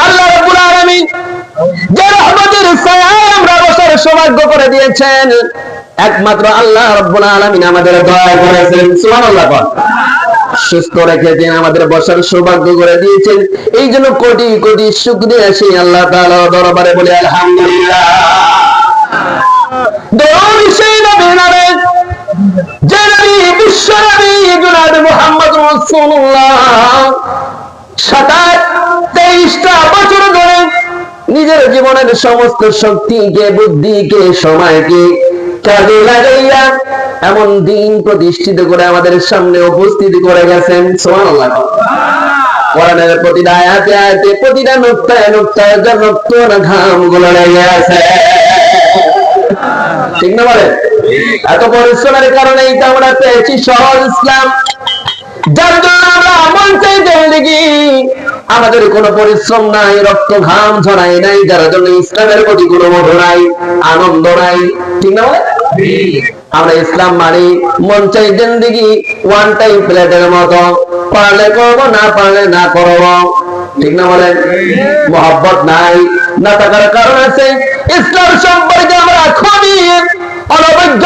আল্লাহ রাব্বুল আলামিন যে রহমতের ছায়ায় আমরা বসার সৌভাগ্য করে দিয়েছেন, একমাত্র আল্লাহ রাব্বুল আলামিন আমাদের দয়া করেছেন। সুবহানাল্লাহ। সুস্থ রেখেছেন, আমাদের বসার সৌভাগ্য করে দিয়েছেন। এই জন্য কোটি কোটি শুকরিয়া সেই আল্লাহ তাআলার দরবারে বলি আলহামদুলিল্লাহ। দরুদ সেই নবীর নামে, যে নবী বিশ্ব নবী জনাব মুহাম্মদ রাসূলুল্লাহ 23টা বছর ধরে নিজের জীবনের সমস্ত শক্তিকে, বুদ্ধিকে, সময়কে কাজে লাগাইয়া এমন দিন প্রতিষ্ঠিত করে আমাদের সামনে উপস্থিত করে গেছেন। সুবহানাল্লাহ। কোরআনের প্রতিটা আয়াতে আয়াতে, প্রতিটা নুক্তায় নুক্তায় রক্ত ঘাম গুলো লেগে আছে। ঠিক না বলেন? এত পরিশ্রমের কারণে আমরা পেয়েছি সহজ ইসলাম, যার জন্য আমরা মন চাইতে দেখি আমাদের কোনো পরিশ্রম নাই, রক্ত ঘাম ঝরাই নাই, যার জন্য ইসলামের প্রতি কোনো মোহ নাই, আনন্দ নাই। ঠিক না বলে? আমরা ইসলাম মানি মন চাই জিন্দেগি ওয়ান টাইম প্লেটের মতো, পারলে করবো, না পারলে না করবো। ঠিক না বলেন? মোহাব্বত নাই, না থাকার কারণ আছে ইসলাম সম্পর্কে আমরা খুবই অনবজ্ঞ,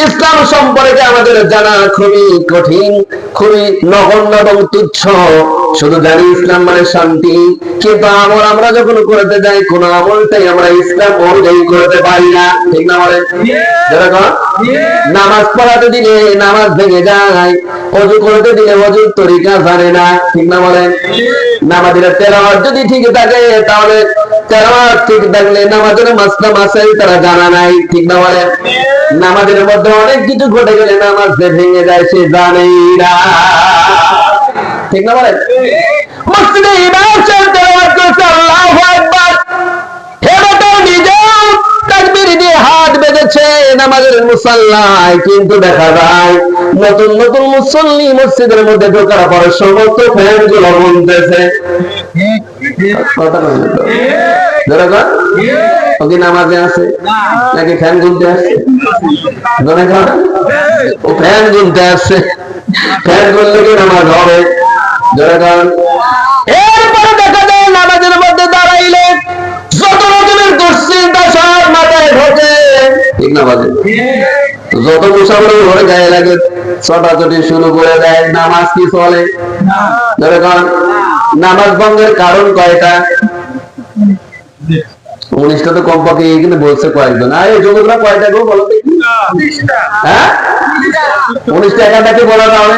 ইসলাম সম্পর্কে আমাদের জানা খুবই কঠিন, খুবই নগণ্য এবং তুচ্ছ। শুধু জানি ইসলাম মানে শান্তি, কিন্তু আমল আমরা যখন করতে যাই কোন আমলটাই আমরা ইসলাম অনুযায়ী করতে পারি না। ঠিক না বলেন? যেরকম নামাজ পড়াতে দিলে নামাজ ভেঙে যায়, ওযু করতে দিলে ওযুর তরিকা জানে না। ঠিক না বলেন? নামাজের তেলাওয়াত যদি ঠিক থাকে তাহলে তেলাওয়াত ঠিক থাকলে নামাজের মাসলা মাসাইল তারা জানা নাই। ঠিক না বলেন? নামাজের মধ্যে অনেক কিছু ঘটে গেলে নামাজ যে ভেঙে যায় সে জানেই না। ঠিক না বলেন? মসজিদে ইমাম সাহেব তেলাওয়াত করছে আল্লাহু আকবার, হেবাটা নিজেও তাকবীর দিয়ে হাত বেঁধেছে নামাজের মুসাল্লায়, কিন্তু দেখা যায় নতুন নতুন মুসল্লি মসজিদের মধ্যে ঢোকার পর সমস্ত ফ্যান গুলো বলতেছে। কথা বলেন তো? যেরকম ওকে নামাজে আছে নাকি ফ্যান গুনতে আসছে? ও ফ্যান গুনতে আসছে, ফ্যান গুনলে কি নামাজ হবে? যেরকম এরপরে দেখা যায় নামাজের মধ্যে দাঁড়াইলে যত রকমের দুশ্চিন্তা সব মাথায় ঢোকে। ঠিক না বাজে? যত মুসাফির ঘরে গায়ে লাগে ছোটাছুটি শুরু করে দেয়, নামাজ কি চলে? যেরকম নামাজ ভঙ্গের কারণ কয়টা? 19টা তো কমপক্ষে কিন্তু বলছে কয়েকজন। আর এই যুবকরা কয়টা গো বলো? হ্যাঁ, 19টা একাটাকে বলা তাহলে